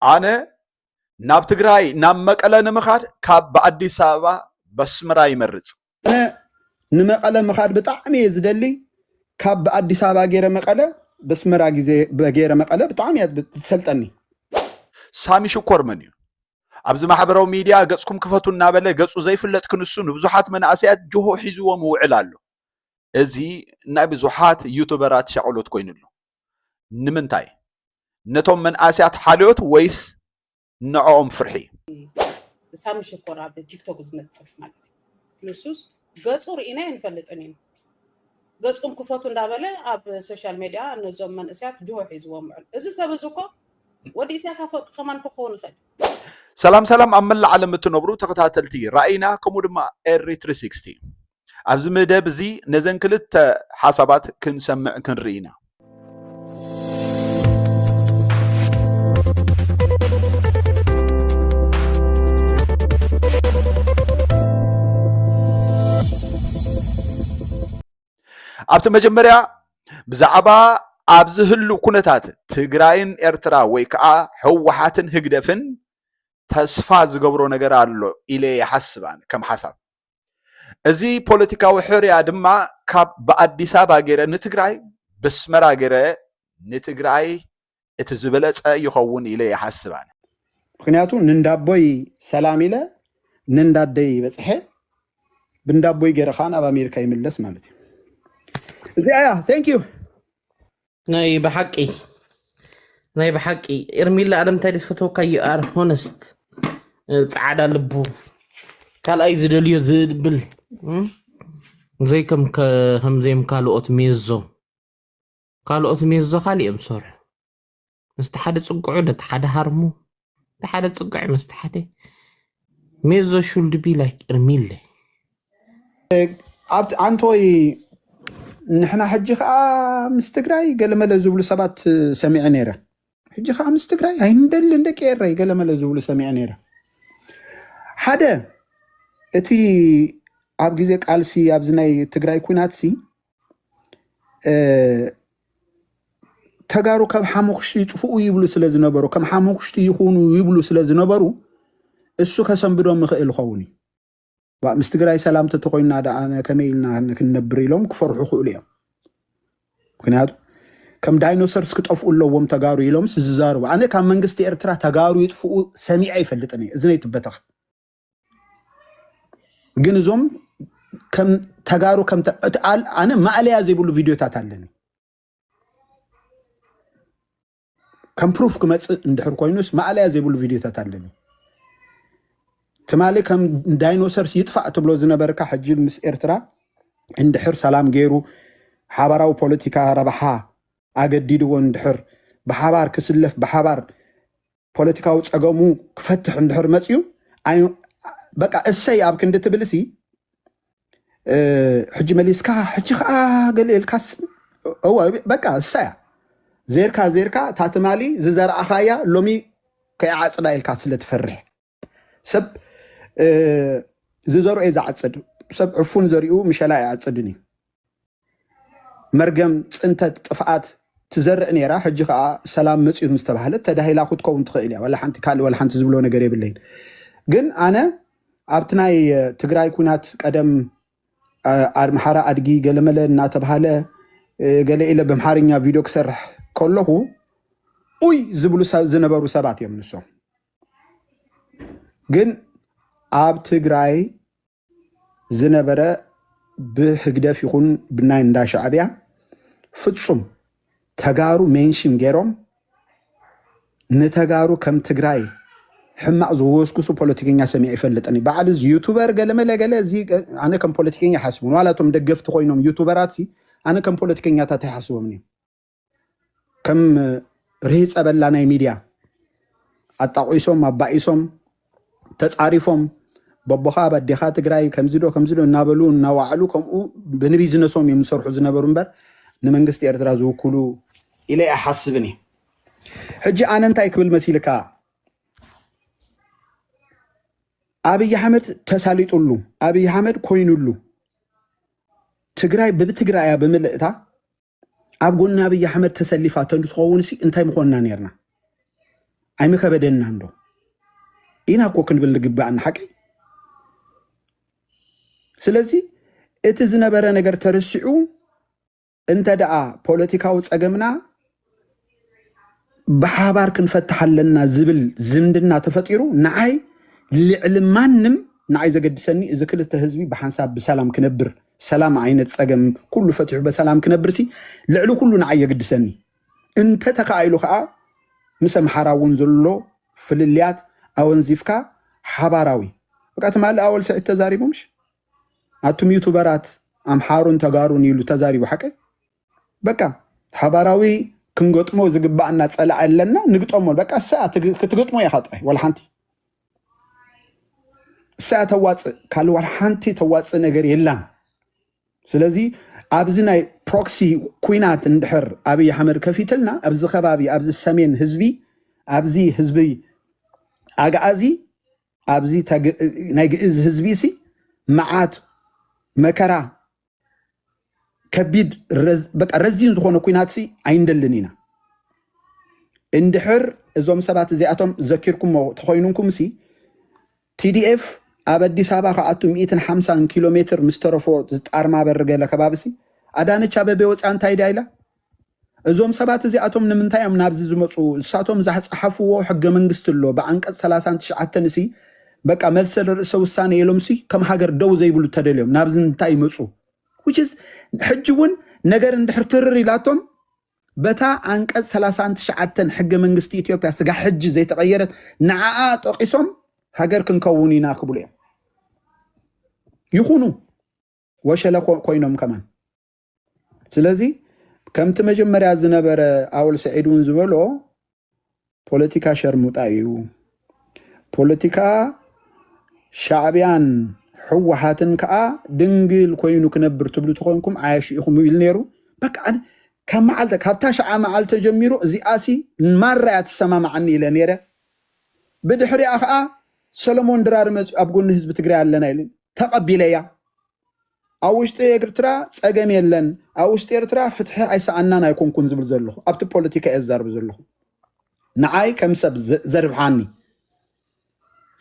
أنا ناب تجراي ناب مقالة نمخاد كاب بأديس أبابا بسمرا يمرز أنا نمقالة مخاد بطعمي يزدلي كاب بأديس أبابا غير مقالة بسمرا غير مقالة بطعمي بتسلطني سامي شكر مني أبز ما حبروا ميديا قصكم كفتوا النابلة قصوا زي فلت كنسون بزحات من أسياد جوه حيزوا موعلالو إزي نابي زحات يوتيوبرات شعولوت كوينلو نمنتاي نتوم من أسياد حاليوت ويس نعوم فرحي سامي شكر عبد تيك توك زمتر مالتي نسوس قصوا رئينا ينفلتنين قصكم كفتوا النابلة أب سوشيال ميديا نزوم من أسياد جوه حيزوا موعل إزي سبزوكو ودي سياسة فوق كمان كوكون خد سلام أمل على متنبرو تقطعتلتي رأينا كمودما إيري 360 أبز مدب زي نزن كلت حسابات كنسمع كنرينا أبت مجمريا بزعبا أبز هلو كنتات تجراين إرترا ويكا حوحاتن هجدفن تسفاز قبرو نجار على إلى حسبان كم حسب أزي بوليتيكا وحرية دما كاب بأديس أبابا غير نتجراي بسمرا غير نتجراي اتزبلت يخون إلى حسبان ምክንያቱም ንንዳቦይ ሰላም ኢለ ንንዳደይ በጽሐ ብንዳቦይ ገረኻን ኣብ አሜሪካ ይምለስ ማለት እዩ እዚያ ቴንክ ዩ ናይ بحقي إرميلا أدم تادي فتوكا you are honest ጻዕዳ ልቡ ካልኣይ ዝደልዮ ዝብል زي كم زي ካልኦት ሜዞ ካልኦም ሰርሑ ምስቲ ሓደ ጽጉዑ ደ ሓደ ሃርሙ ሓደ ጽጉዕ ምስቲ ሓደ ሜዞ should be like إرميላ አንቶይ ንሕና ሕጂ ከዓ ምስ ትግራይ ገለመለ ዝብሉ ሰባት ሰሚዐ ነይረ ሕጂ ከዓ ምስ ትግራይ ኣይንደል እንደቀረይ ገለመለ ዝብሉ ሰሚዐ ነይረ ሓደ እቲ ኣብ ግዜ ቃልሲ ኣብዚ ናይ ትግራይ ኩናትሲ ተጋሩ ካብ ሓሙኽሽቲ ይጥፍኡ ይብሉ ስለዝነበሩ ከም ሓሙኽሽቲ ይኹኑ ይብሉ ስለዝነበሩ እሱ ከሰንብዶም ምኽእል ኸውን ምስ ትግራይ ሰላም ተተኮይና ዳኣነ ከመይልና ክንነብር ኢሎም ክፈርሑ ክእሉ እዮም ምክንያቱ ከም ዳይኖሰርስ ክጠፍኡ ኣለዎም ተጋሩ ኢሎም ዝዛረቡ ኣነ ካብ መንግስቲ ኤርትራ ተጋሩ ይጥፍኡ ሰሚዐ ይፈልጥኒ እዚ ናይ ትበተኽ ግን እዞም ከም ተጋሩ ከም ኣነ ማዕለያ ዘይብሉ ቪድዮታት ኣለኒ ከም ፕሩፍ ክመፅእ እንድሕር ኮይኑስ ማዕለያ ዘይብሉ ቪድዮታት ኣለኒ تمالي كم داينوسرس يدفع تبلو زنبركا حجي مس إرترا اندحر سلام غيرو حبراو بوليتيكا ربحا أجديدو اندحر بحبار كسلف بحبار بوليتيكا وصقمو كفتح اندحر مصيو اي بقى السي اب كنت تبلسي حجي مليسكا حجي قال الكاس هو بقى السي زيركا تاتمالي ززر اخايا لومي كيعصدا الكاس لتفرح سب زرو إذا عصد سب عفون زريو مشلا يعصدني مرجم أنت طفعات تزرع نيرا حجي سلام مصير مستبهله تداهيلا خدكم تخيل ولا حنت كال ولا حنت زبلو نغري بالليل ግን أنا أبتناي تግራይ ኩናት ቀደም አርማሐራ አድጊ ገለመለ እና ተባለ ገለ ኢለ በመሐርኛ ቪዲዮ ክሰርሕ ከለሁ ኡይ ዝብሉ ዝነበሩ ሰባት እዮም ንሶ ግን ኣብ ትግራይ ዝነበረ ብህግደፍ ይኹን ብናይ እንዳሻዕብያ ፍጹም ተጋሩ ሜንሽን ገይሮም ንተጋሩ ከም ትግራይ ሕማቅ ዝወስኩሱ ፖለቲከኛ ሰሚዕ ይፈልጥኒ በዓል ዩቱበር ገለመለ ገለ እዚ ኣነ ከም ፖለቲከኛ ሓስቡ ዋላቶም ደገፍቲ ኮይኖም ዩቱበራት ኣነ ከም ፖለቲከኛታት ይሓስቦም ከም ርህፀ በላ ናይ ሚድያ ኣጣቂሶም ኣባኢሶም ተጻሪፎም በቦኻ በዲኻ ትግራይ ከምዝዶ እናበሉ እናዋዕሉ ከምኡ ብንቢዝነሶም የምሰርሑ ዝነበሩ እምበር ንመንግስቲ ኤርትራ ዝውክሉ ኢለ ይሓስብኒ ሕጂ ኣነ እንታይ ክብል መሲልካ አብይ አህመድ ተሳሊጡሉ አብይ አህመድ ኮይኑሉ ትግራይ በትግራይ በመለእታ ኣብ ጎና አብይ አህመድ ተሰሊፋ ተንትኾውንሲ እንታይ ምኾንና ነርና ኣይምኸበደና እንዶ ኢና እኮ ክንብል ግባእና ሓቂ ስለዚ እቲ ዝነበረ ነገር ተረሲዑ እንተ ደኣ ፖለቲካዊ ፀገምና ብሓባር ክንፈትሕ ኣለና ዝብል ዝምድና ተፈጢሩ ንዓይ ልዕሊ ማንም ንዓይ ዘገድሰኒ እዚ ክልተ ህዝቢ ብሓንሳብ ብሰላም ክነብር ሰላም ዓይነት ፀገም ኩሉ ፈትሑ በሰላም ክነብር ሲ ልዕሊ ኩሉ ንዓይ የገድሰኒ እንተ ተኻኢሉ ከዓ ምስ ኣምሓራውን ዘሎ ፍልልያት ኣወንዚፍካ ሓባራዊ በቃ ትማሊ ኣወል ስዒት ተዛሪቦምሽ ኣቱም ዩቱበራት ኣምሓሩን ተጋሩን ኢሉ ተዛሪቡ ሓቀ በቃ ሓባራዊ ክንገጥሞ ዝግባእና ፀላእ ኣለና ንግጠሞ በቃ ሰዓት ክትገጥሞ ይኻጥረ ወላ ሓንቲ ሰዓት ተዋፅእ ካል ወላ ሓንቲ ተዋፅእ ነገር የላን ስለዚ ኣብዚ ናይ ፕሮክሲ ኩናት እንድሕር ኣብይ ኣሕመድ ከፊትልና ኣብዚ ከባቢ ኣብዚ ሰሜን ህዝቢ ኣብዚ ህዝቢ ኣግዓዚ ኣብዚ ናይ ግእዝ ህዝቢ ሲ መዓት መከራ ከቢድ በቃ ረዚን ዝኾነ ኩናት ሲ ኣይንደልን ኢና እንድሕር እዞም ሰባት እዚኣቶም ዘኪርኩም ተኾይኑንኩም ሲ TDF ኣብ ኣዲስ ኣበባ ከኣቱ 150 ኪሎ ሜትር ምስተረፎ ዝጣርማ በር ገለ ከባቢ ሲ ኣዳነች ኣበበ ወፃ እንታይ ዳይላ እዞም ሰባት እዚኣቶም ንምንታይ እዮም ናብዚ ዝመፁ እሳቶም ዝሓፅሓፍዎ ሕገ መንግስቲ ኣሎ ብኣንቀጽ 39 ሲ በቃ መልሰ ርእሰ ውሳኔ የሎም ሲ ከም ሃገር ደው ዘይብሉ ተደልዮም ናብዚ እንታይ ይመፁ which is ሕጅውን ነገር እንድሕር ትርር ኢላቶም በታ አንቀጽ 39 ሕገ መንግስቲ ኢትዮጵያ ስጋ ሕጅ ዘይተቀየረት ንዓኣ ጠቂሶም ሃገር ክንከውን ኢና ክብሉ እዮም ይኹኑ ወሸለ ኮይኖም ከማን ስለዚ ከምቲ መጀመርያ ዝነበረ ኣውል ሰዒዱን ዝበሎ ፖለቲካ ሸርሙጣ እዩ ፖለቲካ ሻዕብያን ሕወሓትን ከዓ ድንግል ኮይኑ ክነብር ትብሉ ተኾንኩም ኣያሽኢኹም ይብል ነይሩ በቃ ካብ መዓልተ ካብታ ሸዓ መዓልተ ጀሚሩ እዚኣሲ ማርያ ትሰማማዓኒ ኢለ ነይረ ብድሕሪኣ ከዓ ሰለሞን ድራር መፅኡ ኣብ ጎኒ ህዝቢ ትግራይ ኣለና ኢልን ተቐቢለያ ኣብ ውሽጢ ኤርትራ ፀገም የለን ኣብ ውሽጢ ኤርትራ ፍትሒ ኣይሰኣናን ኣይኮንኩን ዝብል ዘለኹ ኣብቲ ፖለቲካ እየ ዝዛርብ ዘለኹ ንዓይ ከም ሰብ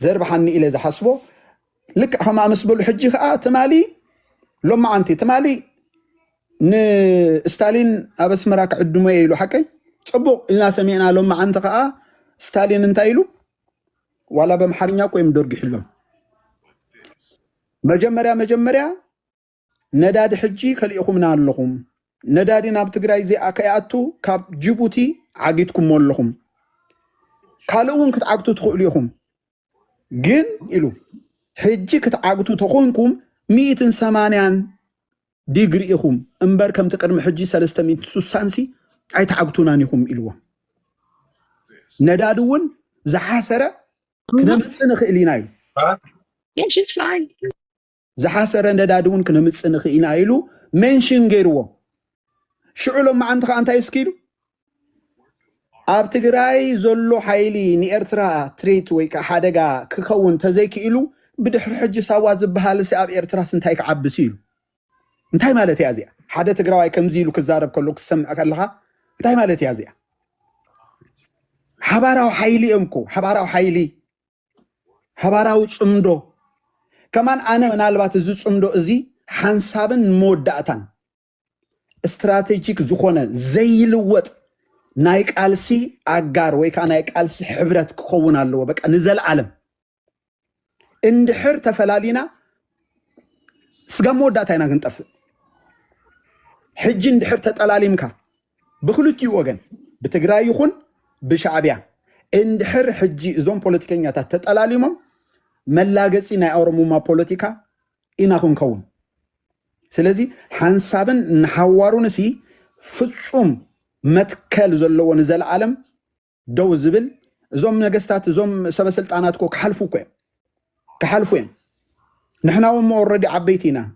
ዘርብሓኒ ኢለ ዝሓስቦ ልክ ከማ መስበሉ ሕጂ ከዓ ትማሊ ሎማዓንቲ ትማሊ ንስታሊን ኣብ ኣስመራ ክዕድሞ ኢሉ ሓቀይ ፅቡቅ ኢልና ሰሚዕና ሎማዓንቲ ከዓ ስታሊን እንታይ ኢሉ ዋላ በምሓርኛ ኮይም ደርጊሕሎም መጀመርያ ነዳዲ ሕጂ ከሊእኹምና ኣለኹም ነዳዲ ናብ ትግራይ እዚኣ ከይኣቱ ካብ ጅቡቲ ዓጊትኩም ኣለኹም ካልእ እውን ክትዓግቱ ትኽእሉ ኢኹም ግን ኢሉ ሕጂ ክትዓግቱ ተኾንኩም 180 ዲግሪ ኢኹም እምበር ከምቲ ቅድሚ ሕጂ 360 ሲ ኣይተዓግቱናን ኢኹም ኢልዎ ነዳዲ እውን ዝሓሰረ ክነምፅእ ንኽእል ኢና ኢሉ ዝሓሰረ ነዳዲ እውን ክነምፅእ ንኽእል ኢና ኢሉ ሜንሽን ገይርዎ ሽዑ ሎማዓንቲ ከዓ እንታይ እስኪ ኢሉ ኣብ ትግራይ ዘሎ ሓይሊ ንኤርትራ ትሬት ወይ ከዓ ሓደጋ ክኸውን ተዘይክኢሉ ብድሕሪ ሕጂ ሳዋ ዝበሃል ሲ ኣብ ኤርትራ ስንታይ ክዓብሲ ኢሉ እንታይ ማለት እያ እዚኣ ሓደ ትግራዋይ ከምዚ ኢሉ ክዛረብ ከሎ ክሰምዕ ከለካ እንታይ ማለት እያ እዚኣ ሓባራዊ ሓይሊ እዮም እኮ ሓባራዊ ፅምዶ ከማን ኣነ ምናልባት እዚ ፅምዶ እዚ ሓንሳብን መወዳእታን استراتيجيك زخونة زي الوط نايك ألسي أجار ويكا نايك ألسي حبرت كخون الله بك نزل عالم اندحر تفلالينا سجمو داتينا كنت أفل حج اندحر تتلاليمكا بخلوتي وغن بتقرأي يخون بشعبيا اندحر حجي زون بوليتيكينيا تتلاليمم ملاقسي ناي أورموما بوليتيكا إنا كون سلازي حنسابن نحوارو نسي فتصوم متكال زلو نزل عالم دو زبل زوم نقستات زوم سبسلطاناتكو كحلفوين نحنا وما اوريدي عبيتينا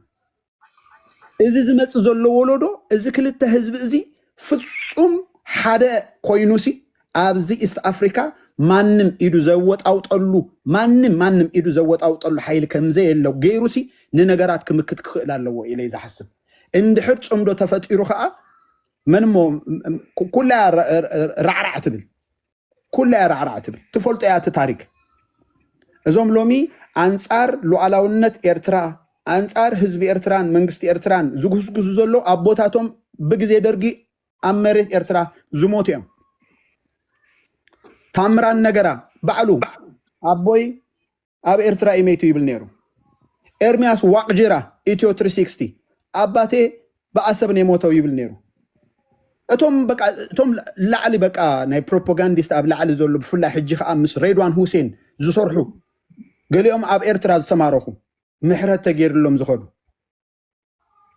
إذا زمت زلو ولودو إذا كلت حزب إزي فتصوم حدا كوينوسي أبزي إست أفريكا مانم إيدو زوت أو طلو مانم إيدو زوت أو طلو حيل كمزي لو غيروسي ننغرات كمكت خلال لو إلي إذا حسب إن حد صمدو تفت إيروخاء من مو كلها رعرع تبل كلها رعرع تبل تفولت ايات تاريخ ازوم لومي انصار لوعلاونت ارترا انصار حزب ارتران منግስት ارتران زغسغس زلو ابوتاتهم بغزي درغي امريت ارترا زموتيم تامران نغرا بعلو ابوي اب ارترا ايميتو يبل نيرو ارمياس واقجرا ايتيو 360 اباتي باسب ني موتو يبل نيرو اتوم لعلي بقى ناي بروباغانديست اب لعلي زلو بفلا حجي خامس ريدوان حسين زسرحو قاليهم اب ارترا زتمارخو محرت تغيرلهم زخدو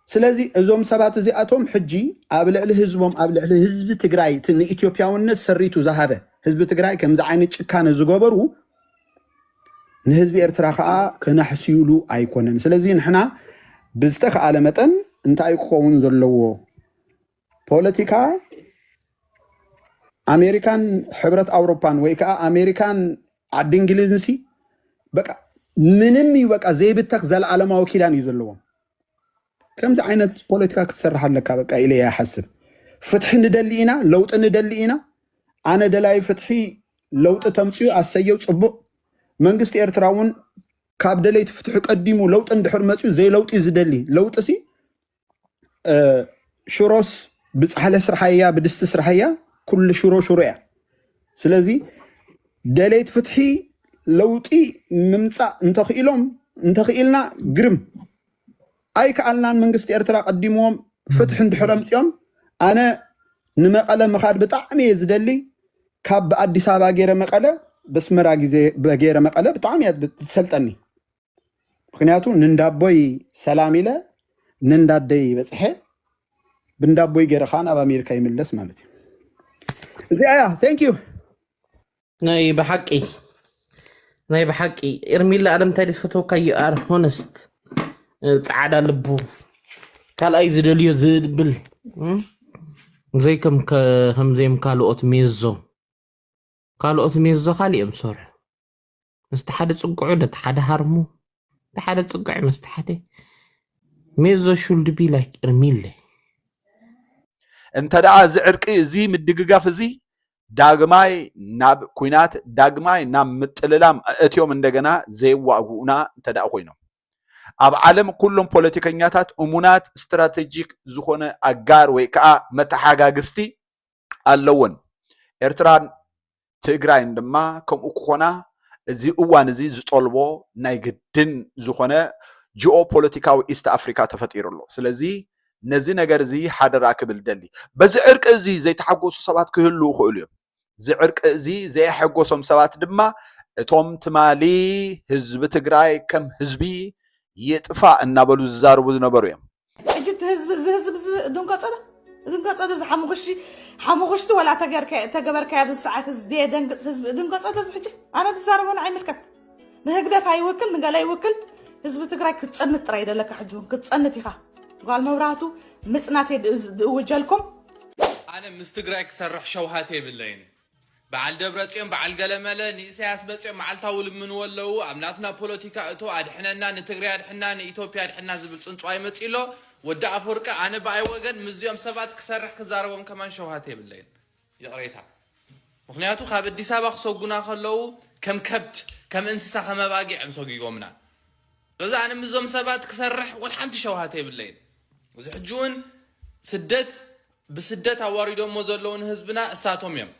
سلازي ازوم سبات زياتهم حجي ابلع لحزبهم ابلع لحزب تግራይ ትን ኢትዮጵያውነት ሰሪቱ زهبه حزب تግራይ ከምዛ ዓይነት ጭካነ ዝገበሩ ንህዝብ ኤርትራ ከዓ ከናሕሲዩሉ ኣይኮነን ስለዚ ንሕና ብዝተኸኣለ መጠን እንታይ ክኸውን ዘለዎ ፖለቲካ ኣሜሪካን ሕብረት ኣውሮፓን ወይ ከዓ ኣሜሪካን ዓዲ እንግሊዝሲ በቃ ምንም ይበቃ ዘይብተክ ዘለዓለማዊ ኪዳን ይዘለዎም ከምዚ ዓይነት ፖለቲካ ክትሰርሕ ኣለካ በቃ ኢለ ያሐስብ ፍትሕ እንደሊና ለውጥ እንደሊና ኣነ ደላይ ፍትሒ ለውጥ ተምጽኡ ኣሰየው ጽቡቅ መንግስት ኤርትራውን ካብ ደለይት ፍትሕ ቀዲሙ ለውጥ እንድሕር መጽኡ ዘይ ለውጥ ይዝደሊ ለውጥሲ ሽሮስ ብጻሕለ ስርሐያ ብድስት ስርሐያ ኩል ሽሮ ሽሮያ ስለዚ ደለይት ፍትሒ ለውጢ ምምጻእ እንተኽኢልና ግርም أي كأننا منجست إرترا قديمهم فتح اندحرم سيوم أنا نمقالة مخاد بطعمي يزدلي كاب أدي سابا غير مقالة بس مراجي زي بغير مقالة بطعمي بتسلطني خنياتو نندابوي سلامي له نندادي بس حي بندابوي غير خان أبا أمريكا يملس مالتي زي thank you ناي بحقي إرمي لا أدم تاريس فتوكا you are honest ጻዕዳ ልቡ ካልኣይ ዝደልዮ ዝብል ዘይከም ከምዘይም ካልኦት ሜዞ ካልኦም ሰርሑ መስተ ሓደ ጽጉዑ ደተ ሓደ ሃርሙ ሓደ ጽጉዑ መስተ ሓደ ሜዞ should be like እርሚለ እንተ ደኣ ዝዕርቂ እዚ ምድግጋፍ እዚ ዳግማይ ናብ ኩናት ዳግማይ ናብ ምጥልላም እትዮም እንደገና ዘይዋጉና እንተ ደኣ ኮይኖም ኣብ ዓለም ኩሎም ፖለቲከኛታት እሙናት ስትራቴጂክ ዝኾነ ኣጋር ወይ ከዓ መተሓጋግስቲ ኣለውን ኤርትራን ትግራይን ድማ ከምኡ ክኾና እዚ እዋን እዚ ዝጠልቦ ናይ ግድን ዝኾነ ጂኦፖለቲካዊ ኢስት ኣፍሪካ ተፈጢሩሎ ስለዚ ነዚ ነገር እዚ ሓደራ ክብል ደሊ በዚ ዕርቂ እዚ ዘይተሓጎሱ ሰባት ክህሉ ይኽእሉ እዮም ዝዕርቂ እዚ ዘይሓጎሶም ሰባት ድማ እቶም ትማሊ ህዝቢ ትግራይ ከም ህዝቢ يطفى النابل الزارب ونبريم. أجد هزب دنقصة حموخشت ولا تجبر كاب الساعات الزدية دنقصة حجة أنا تزارب وأنا عمل كت نهجده في وكل نقال أي وكل هزب تقرأ كتصنت تريد لك حجون كتصنت يخا قال موراتو مسناتي وجالكم أنا مستقرأ كسرح شوهاتي بالليل بعد دبرتيم بعد قلمله نسياس بتيم مع الطاول من ولو عملاتنا بوليتيكا تو أدحنا نتغري أدحنا إثيوبيا أدحنا زبل صنصواي متيلو ودع أفريقيا أنا باي وجن مزيوم سبات كسرح كزاربهم كمان شوهاتي بالليل يا قريتها مخنياتو خاب الدسابة خصوقنا خلو كم كبت كم إنسان خما باقي عم سوقي قومنا لذا أنا مزيوم سبات كسرح والحنت شوهاتي بالليل وزحجون بسدت أواردهم مزلون حزبنا ساتهم يوم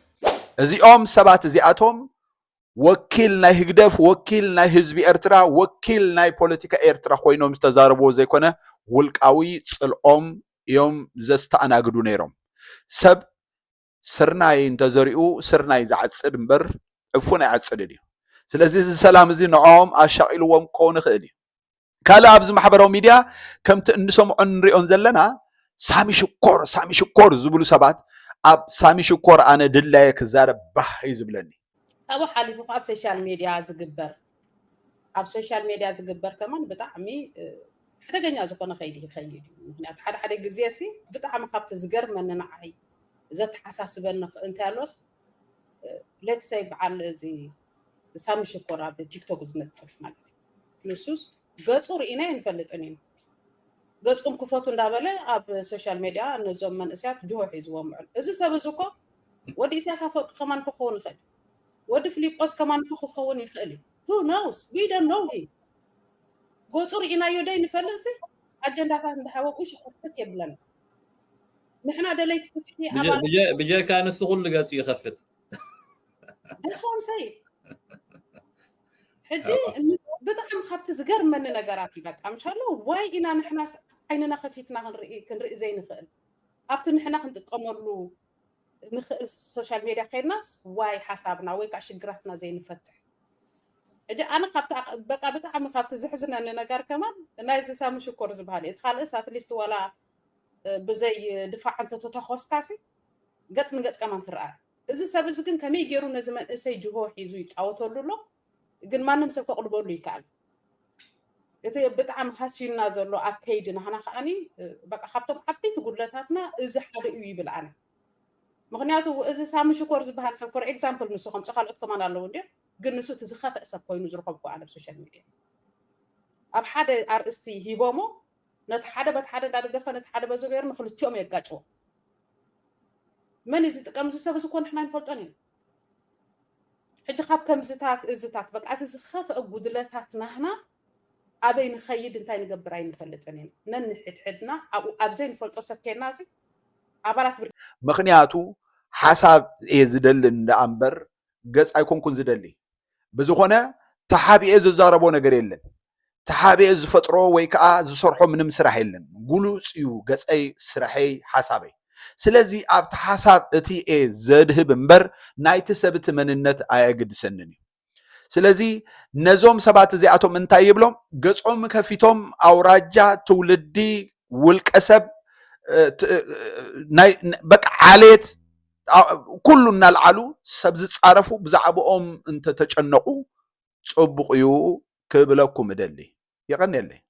እዚኦም ሰባት እዚኣቶም ወኪል ናይ ህግደፍ ወኪል ናይ ህዝቢ ኤርትራ ወኪል ናይ ፖለቲካ ኤርትራ ኮይኖም ዝተዛረቡ ዘይኮነ ውልቃዊ ጽልኦም እዮም ዘስተኣናግዱ ነይሮም ሰብ ስርናይ እንተዘሪኡ ስርናይ ዝዓጽድ እምበር ዕፉን ኣይዓጽድን እዩ ስለዚ እዚ ሰላም እዚ ንዖም ኣሻቂልዎም ክኸውን ይኽእል እዩ ካልእ ኣብዚ ማሕበራዊ ሚድያ ከምቲ እንሰምዖ ንሪኦን ዘለና ሳሚ ሽኮር ዝብሉ ሰባት أب سامي شكور أنا دلّاك زارب بحيز بلني. أبو حليفو أب سوشيال ميديا زجبر. أب سوشيال ميديا زجبر كمان بتعمي حدا جنيا زكونا خيدي. يعني حدا جزيسي بتعمي خبط زجر من نعي. زت حساس بأن أنت علوس. let's say بعل زي سامي شكور أب تيك توك زمت مالتي. نصوص قصور إنا ينفلت أنين. قصكم كفاتون دابله أب سوشيال ميديا نظام من أسيات جوه حزبهم إذا سبزوكو ودي سياسة كمان كون خد ወዲ ፊሊጶስ ከማን ክኸውን ይኽእል who knows we don't know him ጎጹር ኢናዮ ደይ ንፈልሲ አጀንዳታት እንደሐወቁ ሽخفت የብለን ንሕና ደለይት ፍትሒ አባል بجاي كان السغل قاص يخفت that's what I'm saying حجي بطعم خفت ዝገርመኒ ነገራት ይበቃ ምሻለው ዋይ ኢና ንሕና ዓይንና ከፊትና ክንርኢ ዘይንኽእል ኣብቲ ንሕና ክንጥቀመሉ ንኽእል ሶሻል ሚድያ ከይድናስ ዋይ ሓሳብና ወይ ከዓ ሽግራትና ዘይንፈትሕ እጂ ኣነ ካብቲ በቃ ብጣዕሚ ካብቲ ዝሕዝነኒ ነገር ከማን ናይ ዝሳሙ ሽኮር ዝበሃል እቲ ካልእስ ኣትሊስት ወላ ብዘይ ድፋዕ እንተ ተተኾስካሲ ገጽ ንገጽ ከማን ትረአ እዚ ሰብ እዚ ግን ከመይ ገይሩ ነዚ መንእሰይ ጅሆ ሒዙ ይፃወተሉ ኣሎ ግን ማንም ሰብ ከቕልበሉ ይከኣል እቲ ብጣዕሚ ሓሲዩና ዘሎ ኣብ ከይዲ ንሕና ከዓኒ በቃ ካብቶም ዓበይቲ ጉድለታትና እዚ ሓደ እዩ ይብል ኣነ ምክንያቱ እዚ ሳሚ ሽኮር ዝበሃል ሰብ ፎር ኤግዛምፕል ንሱ ከምፂ ካልኦት ከማን ኣለዉ እንዴ ግን ንሱ እቲ ዝኸፍእ ሰብ ኮይኑ ዝረኸብኩ ኣነ ብሶሻል ሚድያ ኣብ ሓደ ኣርእስቲ ሂቦሞ ነቲ ሓደ በት ሓደ እንዳደገፈ ነቲ ሓደ በዞ ገይሩ ንክልቲኦም የጋጭዎ መን ዝጥቀም ዝሰብ እዚ ኮን ንሕና ንፈልጦን ኢና ሕጂ ካብ ከምዝታት እዝታት በቃ እቲ ዝኸፍእ ጉድለታት ናህና ኣበይ ንኸይድ እንታይ ንገብር ኣይንፈልጥን ኢና ነንሕድሕድና ኣብዘይ ንፈልጦ ሰብ ከይድናሲ ኣባላት ምክንያቱ ሓሳብ እየ ዝደሊ እንዳኣንበር ገጽ ኣይኮንኩን ዝደሊ ብዝኾነ ተሓቢኤ ዝዛረቦ ነገር የለን ተሓቢኤ ዝፈጥሮ ወይ ከዓ ዝሰርሖ ምንም ስራሕ የለን ጉሉፅ እዩ ገጸይ ስራሐይ ሓሳበይ ስለዚ ኣብቲ ሓሳብ እቲ ዘድህብ እምበር ናይቲ ሰብቲ መንነት ኣየግድሰንን እዩ ስለዚ ነዞም ሰባት እዚኣቶም እንታይ ይብሎም ገጾም ከፊቶም ኣውራጃ ትውልዲ ውልቀ ሰብ በቃ ዓሌት ኩሉ እናልዓሉ ሰብ ዝፃረፉ ብዛዕባኦም እንተ ተጨነቁ ፅቡቅ እዩ ክብለኩም እደሊ ይቀኒየለይ